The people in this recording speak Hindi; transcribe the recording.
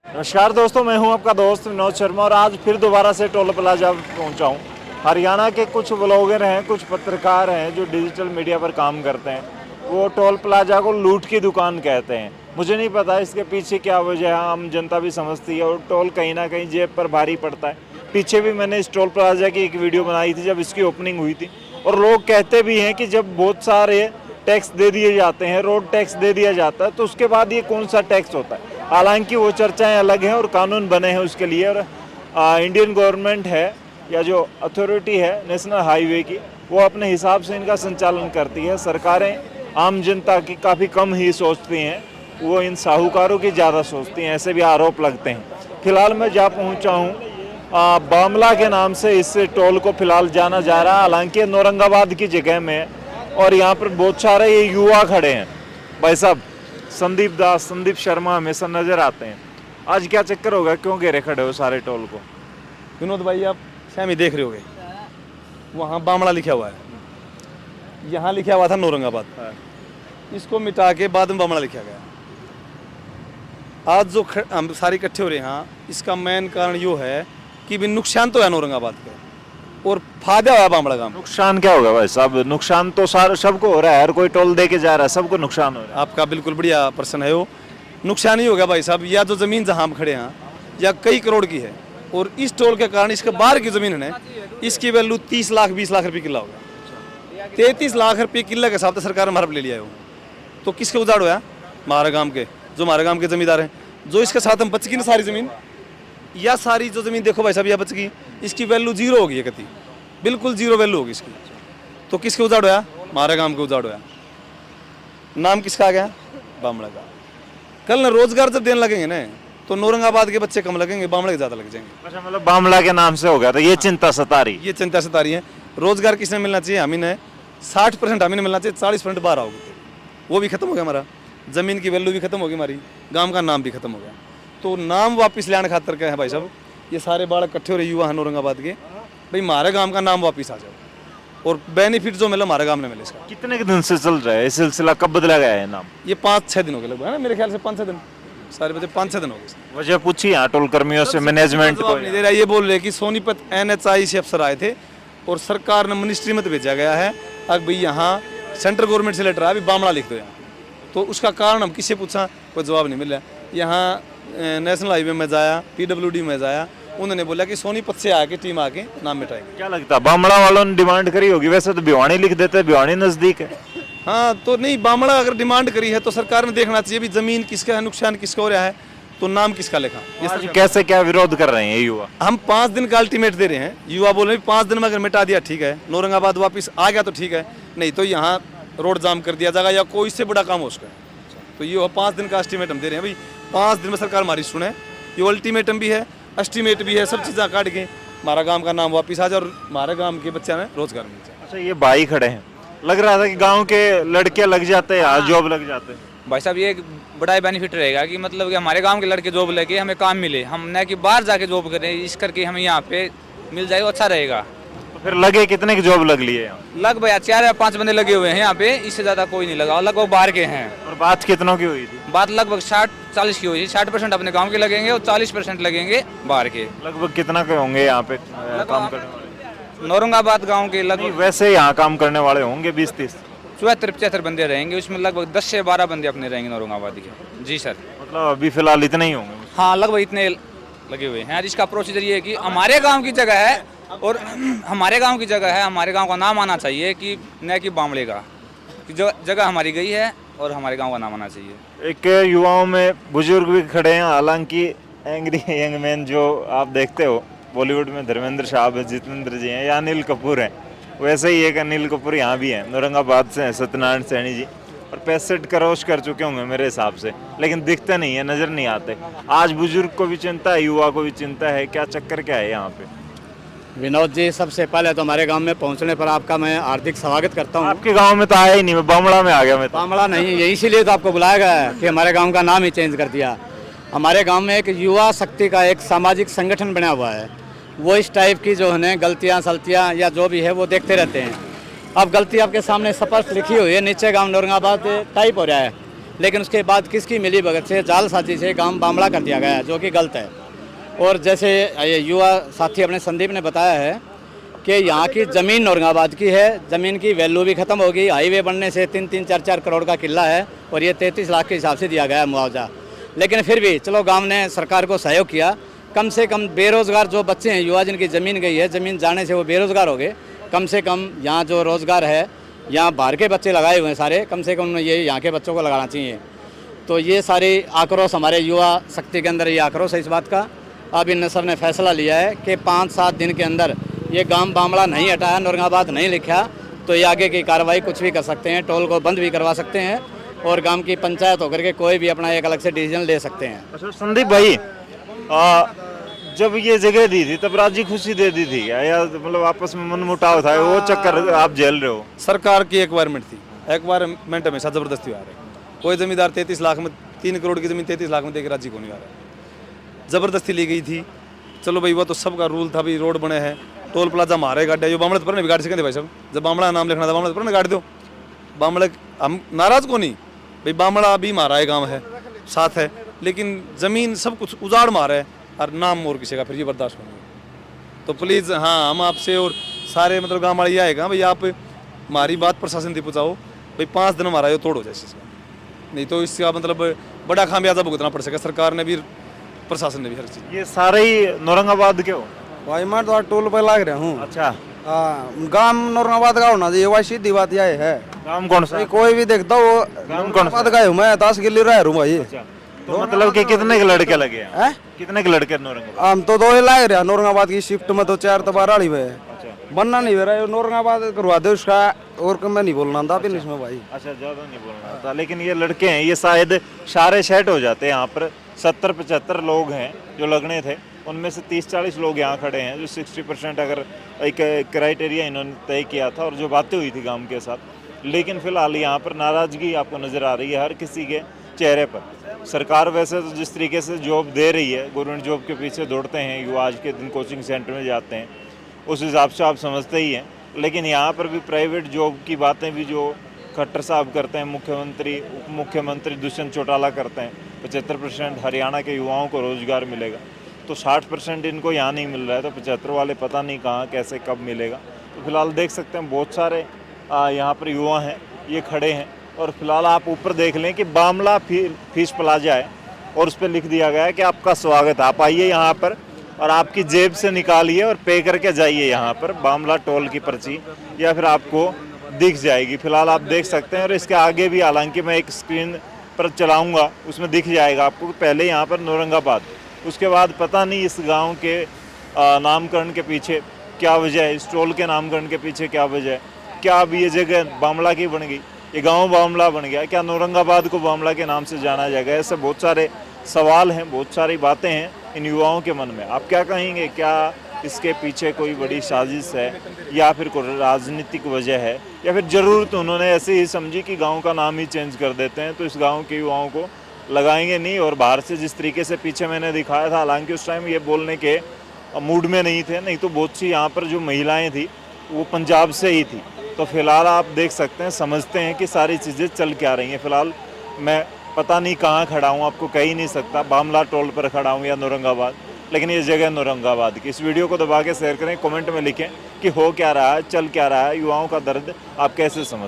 नमस्कार दोस्तों, मैं हूं आपका दोस्त विनोद शर्मा और आज फिर दोबारा से टोल प्लाजा पहुंचा हूं। हरियाणा के कुछ ब्लॉगर हैं, कुछ पत्रकार हैं जो डिजिटल मीडिया पर काम करते हैं। वो टोल प्लाजा को लूट की दुकान कहते हैं। मुझे नहीं पता इसके पीछे क्या वजह है, आम जनता भी समझती है और टोल कहीं ना कहीं जेब पर भारी पड़ता है। पीछे भी मैंने इस टोल प्लाजा की एक वीडियो बनाई थी जब इसकी ओपनिंग हुई थी, और लोग कहते भी हैं कि जब बहुत सारे टैक्स दे दिए जाते हैं, रोड टैक्स दे दिया जाता है, तो उसके बाद ये कौन सा टैक्स होता है। हालांकि वो चर्चाएं अलग हैं और कानून बने हैं उसके लिए, और इंडियन गवर्नमेंट है या जो अथॉरिटी है नेशनल हाईवे की, वो अपने हिसाब से इनका संचालन करती है। सरकारें आम जनता की काफ़ी कम ही सोचती हैं, वो इन साहूकारों की ज़्यादा सोचती हैं, ऐसे भी आरोप लगते हैं। फिलहाल मैं जा पहुंचा हूँ बामला के नाम से इस टोल को फिलहाल जाना जा रहा है। हालांकि औरंगाबाद की जगह में है और यहाँ पर बहुत सारे ये युवा खड़े हैं। भाई साहब संदीप दास, संदीप शर्मा हमेशा नजर आते हैं। आज क्या चक्कर होगा, क्यों घेरे खड़े हो सारे टोल को? विनोद भाई, आप शामी देख रहे होगे, वहाँ बामड़ा लिखा हुआ है, यहाँ लिखा हुआ था औरंगाबाद, इसको मिटा के बाद में बामड़ा लिखा गया। आज जो हम सारे इकट्ठे हो रहे हैं यहाँ, इसका मेन कारण यो है कि भी नुकसान तो है औरंगाबाद का और फायदा हुआ बामड़ा गांव। नुकसान क्या होगा भाई साहब? नुकसान तो सारे सबको हो रहा है, हर कोई टोल दे के जा रहा है, सबको नुकसान हो रहा है। आपका बिल्कुल बढ़िया प्रश्न है। वो नुकसान ही होगा भाई साहब, या जो ज़मीन जहाँ हम खड़े हैं या कई करोड़ की है, और इस टोल के कारण इसके बाहर की ज़मीन है, इसकी वैल्यू 30 लाख 20 लाख रुपये किला होगा। 33 लाख रुपये किला के हिसाब से सरकार ने हमारे ले लिया है वो, तो किसके उजाड़ हुआ? हमारे गाँव के, जो हमारे गाँव के जमींदार हैं, जो इसके साथ हम बच गई ना सारी ज़मीन, या सारी जो ज़मीन देखो भाई साहब यह बच गई, इसकी वैल्यू जीरो होगी, कति बिल्कुल जीरो वैल्यू होगी इसकी। तो किसके उजाड़ होया? हमारे गांव के उजाड़ होया। नाम किसका आ गया? बामड़ा का। कल ना रोजगार जब देने लगेंगे ना, तो औरंगाबाद के बच्चे कम लगेंगे, बामड़ा के ज़्यादा लग जाएंगे। अच्छा, मतलब बामला के नाम से हो गया, तो ये चिंता सता रही, ये चिंता सता रही है। रोजगार किसने मिलना चाहिए? हमें ने 60% हमें मिलना चाहिए, 40% बाहर आओगे तो वो भी खत्म हो गया हमारा। ज़मीन की वैल्यू भी खत्म होगी हमारी, गाँव का नाम भी खत्म हो गया। तो नाम वापस लाने खातर क्या है भाई साहब, ये सारे बालक इकट्ठे हो रहे युवा हैं औरंगाबाद के, भाई हमारे गांव का नाम वापस आ जाओ और बेनिफिट जो मिला हमारे गांव में मिले इसका। कितने के दिन से चल रहा है ये सिलसिला? कब बदला गया है नाम? ये 5-6 दिन हो गए लगभग, है ना, मेरे ख्याल से 5-6 दिन, सारे बच्चे 5-6 दिन हो गए। वजह पूछी यहाँ टोल कर्मियों से, मैनेजमेंट को नहीं दे रहा। ये बोल रहे कि सोनीपत NHI से अफसर आए थे और सरकार ने मिनिस्ट्री में तो भेजा गया है, अब भाई यहाँ सेंट्रल गवर्नमेंट से लेटर आया, अभी बामड़ा लिख दो यहाँ। तो उसका कारण हम किससे पूछा, कोई जवाब नहीं मिला। यहाँ नेशनल हाईवे में जाया, PWD में जाया, उन्होंने बोला कि सोनीपत से आके टीम आके नाम मिटाएगी। क्या लगता है बामड़ा वालों ने डिमांड करी होगी? वैसे तो भिवानी लिख देते, भिवानी नजदीक है। हाँ, तो नहीं, बामड़ा अगर डिमांड करी है तो सरकार ने देखना चाहिए भी जमीन किसका है, नुकसान किसका हो रहा है, तो नाम किसका लिखा। आज कैसे क्या विरोध कर रहे हैं युवा? हम 5 दिन का अल्टीमेट दे रहे हैं। युवा बोल रहे हैं 5 दिन में अगर मिटा दिया ठीक है, औरंगाबाद वापस आ गया तो ठीक है, नहीं तो यहाँ रोड जाम कर दिया जाएगा या कोई इससे बड़ा काम हो सकता है। तो ये 5 दिन का एस्टिमेट हम दे रहे हैं भाई, 5 दिन में सरकार हमारी सुने। ये अल्टीमेटम भी है, एस्टिमेट भी है, सब चीज़ें काट के हमारा गांव का नाम वापस आ जाए और हमारे गांव के बच्चे में रोजगार मिल जाए। अच्छा, ये भाई खड़े हैं, लग रहा था कि गांव के लड़के लग जाते हैं, जॉब लग जाते हैं। भाई साहब ये एक बड़ा बेनिफिट रहेगा कि मतलब कि हमारे गांव के लड़के जॉब लगे, हमें काम मिले, हम न कि बाहर जाके जॉब करें, इस करके हमें यहाँ पे मिल जाएगा, अच्छा रहेगा। तो फिर लगे कितने की जॉब लग लिए यहाँ? लगभग 4 या 5 बंदे लगे हुए हैं यहाँ पे, इससे ज़्यादा कोई नहीं लगा, लगभग बाहर के हैं। और बात कितनों की हुई थी? बात लगभग 60-40 की हुई थी। 60% अपने गाँव के लगेंगे और 40% लगेंगे बाहर के। लगभग कितना के होंगे यहाँ पे काम करने वाले? औरंगाबाद गाँव के लगभग वैसे यहाँ काम करने वाले होंगे 20-30, 74-75 बंदे रहेंगे, उसमें लगभग 10 से 12 बंदे अपने रहेंगे औरंगाबाद के। जी सर। मतलब अभी फिलहाल इतने ही होंगे? हाँ, लगभग इतने लगे हुए हैं। इसका प्रोसीजर ये है कि हमारे गांव की जगह है और हमारे गांव की जगह है, हमारे गांव का नाम आना चाहिए कि न कि बामड़े का, कि जो जगह हमारी गई है और हमारे गांव का नाम आना चाहिए। एक युवाओं में बुजुर्ग भी खड़े हैं, हालांकि एंग्री यंग मैन जो आप देखते हो बॉलीवुड में धर्मेंद्र साहब है, जितेंद्र जी हैं या अनिल कपूर हैं, वैसे ही एक अनिल कपूर यहाँ भी हैं, औरंगाबाद से हैं, सत्यनारायण सैनी जी, और 65 क्रॉस कर चुके होंगे मेरे हिसाब से, लेकिन दिखते नहीं है, नज़र नहीं आते। आज बुजुर्ग को भी चिंता है, युवा को भी चिंता है, क्या चक्कर क्या है यहाँ पे? विनोद जी, सबसे पहले तो हमारे गांव में पहुंचने पर आपका मैं हार्दिक स्वागत करता हूं। आपके गांव में तो आया ही नहीं, मैं बामड़ा में आ गया। मैं बामड़ा नहीं, यही इसीलिए तो आपको बुलाया गया है कि हमारे गांव का नाम ही चेंज कर दिया। हमारे गांव में एक युवा शक्ति का एक सामाजिक संगठन बना हुआ है, वो इस टाइप की जो है गलतियाँ सलतियाँ या जो भी है वो देखते रहते हैं। अब गलती आपके सामने स्पष्ट लिखी हुई है, नीचे गाँव औरंगाबाद टाइप हो रहा है, लेकिन उसके बाद किसकी मिली भगत से जालसाजी से गांव बामड़ा कर दिया गया है, जो कि गलत है। और जैसे ये युवा साथी अपने संदीप ने बताया है कि यहाँ की ज़मीन औरंगाबाद की है, ज़मीन की वैल्यू भी ख़त्म होगी। हाईवे बनने से 3-4 करोड़ का किला है और ये 33 लाख के हिसाब से दिया गया है मुआवजा। लेकिन फिर भी चलो गांव ने सरकार को सहयोग किया, कम से कम बेरोज़गार जो बच्चे हैं, युवा जिनकी ज़मीन गई है, ज़मीन जाने से वो बेरोज़गार हो गए, कम से कम यहाँ जो रोज़गार है, यहाँ बाहर के बच्चे लगाए हुए हैं सारे, कम से कम ये यहाँ के बच्चों को लगाना चाहिए। तो ये सारी आक्रोश हमारे युवा शक्ति के अंदर ये आक्रोश है इस बात का। अब इन सब ने फैसला लिया है कि 5-7 दिन के अंदर ये गांव बामड़ा नहीं हटाया, औरंगाबाद नहीं लिखा, तो ये आगे की कार्रवाई कुछ भी कर सकते हैं, टोल को बंद भी करवा सकते हैं और गांव की पंचायत होकर के कोई भी अपना एक अलग से डिसीजन ले सकते हैं। अच्छा संदीप भाई, जब ये जगह दी थी तब राजी खुशी दे दी थी क्या, या मतलब आपस में मनमुटाव था, वो चक्कर आप झेल रहे हो? सरकार की एक्वायरमेंट थी, एक्वायरमेंट हमेशा ज़बरदस्ती आ रही है। कोई ज़मींदार 33 लाख में 3 करोड़ की ज़मीन 33 लाख में देकर राजी को नहीं आ रहा है, ज़बरदस्ती ली गई थी। चलो भाई वो तो सबका रूल था, भाई रोड बने हैं, टोल प्लाजा मारे गाड़ी, जो बामड़े पर नहीं गाड़ी से कहते भाई साहब, जब बामड़ा नाम लिखना था बामड़े पर ना गाड़ी दो, बामड़े हम नाराज़ को नहीं भाई, बामड़ा भी मारा है, गाँव है साथ है, लेकिन ज़मीन सब कुछ उजाड़ मारा है और नाम और किसी का, फिर ये बर्दाश्त नहीं। तो प्लीज़ हाँ, हम आपसे और सारे मतलब गाँव वाले ये आएगा भाई, आप हमारी बात प्रशासन तक पहुँचाओ भाई, 5 दिन हमारा ये तोड़ हो जाए इसका, नहीं तो इसका मतलब बड़ा खामियाजा भुगतना पड़ सके, सरकार ने भी प्रशासन ने भी हर चीज़। ये सारे ही औरंगाबाद के हो? भाई मैं तो टोल पे लाग रहा हूँ। अच्छा, गांव औरंगाबाद का होना चाहिए, वही सीधी बात यह है। काम कौन सा? कोई भी देखता वो औरंगाबाद का हूँ मैं, 10 किलो रह रहा हूँ भाई। तो मतलब कि कितने के लड़के लगे हैं? हैं? कितने के लड़के औरंगाबाद? हम तो 2 ही लाग रहे हैं औरंगाबाद की शिफ्ट में, तो 4 तो 12 में बनना नहीं हो रहा है, औरंगाबाद करवा दो उसका, और मैं नहीं बोलना था फिर इसमें भाई। अच्छा, ज्यादा नहीं बोलना था, लेकिन ये लड़के हैं, ये शायद सारे सेट हो जाते हैं यहाँ पर। 70-75 लोग हैं जो लगने थे, उनमें से 30-40 लोग यहाँ खड़े हैं, जो 60% अगर एक क्राइटेरिया इन्होंने तय किया था और जो बातें हुई थी गांव के साथ। लेकिन फिलहाल यहाँ पर नाराजगी आपको नज़र आ रही है हर किसी के चेहरे पर। सरकार वैसे तो जिस तरीके से जॉब दे रही है, गवर्नमेंट जॉब के पीछे दौड़ते हैं युवा, आज के दिन कोचिंग सेंटर में जाते हैं, उस हिसाब से आप समझते ही हैं। लेकिन यहाँ पर भी प्राइवेट जॉब की बातें भी जो खट्टर साहब करते हैं, मुख्यमंत्री उप मुख्यमंत्री दुष्यंत चौटाला करते हैं, 75% हरियाणा के युवाओं को रोज़गार मिलेगा, तो 60% इनको यहाँ नहीं मिल रहा है, तो 75 वाले पता नहीं कहाँ कैसे कब मिलेगा। तो फिलहाल देख सकते हैं बहुत सारे यहाँ पर युवा हैं, ये खड़े हैं। और फिलहाल आप ऊपर देख लें कि बामड़ा फिश प्लाजा है और उस पर लिख दिया गया है कि आपका स्वागत, आप आइए यहाँ पर और आपकी जेब से निकालिए और पे करके जाइए यहाँ पर, बामड़ा टोल की पर्ची या फिर आपको दिख जाएगी। फिलहाल आप देख सकते हैं और इसके आगे भी, हालांकि मैं एक स्क्रीन पर चलाऊंगा उसमें दिख जाएगा आपको कि पहले यहाँ पर औरंगाबाद, उसके बाद पता नहीं इस गांव के नामकरण के पीछे क्या वजह है, इस टोल के नामकरण के पीछे क्या वजह है, क्या अब ये जगह बामड़ा की बन गई, ये गांव बामड़ा बन गया, क्या औरंगाबाद को बामड़ा के नाम से जाना जाएगा? ऐसे बहुत सारे सवाल हैं, बहुत सारी बातें हैं इन युवाओं के मन में। आप क्या कहेंगे, क्या इसके पीछे कोई बड़ी साजिश है या फिर कोई राजनीतिक वजह है, या फिर ज़रूरत उन्होंने ऐसे ही समझी कि गांव का नाम ही चेंज कर देते हैं तो इस गांव के युवाओं को लगाएंगे नहीं? और बाहर से जिस तरीके से पीछे मैंने दिखाया था, हालांकि उस टाइम ये बोलने के मूड में नहीं थे, नहीं तो बहुत सी यहाँ पर जो महिलाएं थी वो पंजाब से ही थी। तो फिलहाल आप देख सकते हैं, समझते हैं कि सारी चीज़ें चल क्या रही हैं। फिलहाल मैं पता नहीं कहाँ खड़ा हूँ, आपको कह ही नहीं सकता, बामड़ा टोल पर खड़ा हूँ या औरंगाबाद, लेकिन ये जगह औरंगाबाद की। इस वीडियो को दबा के शेयर करें, कमेंट में लिखें कि हो क्या रहा है, चल क्या रहा है, युवाओं का दर्द आप कैसे समझते हैं।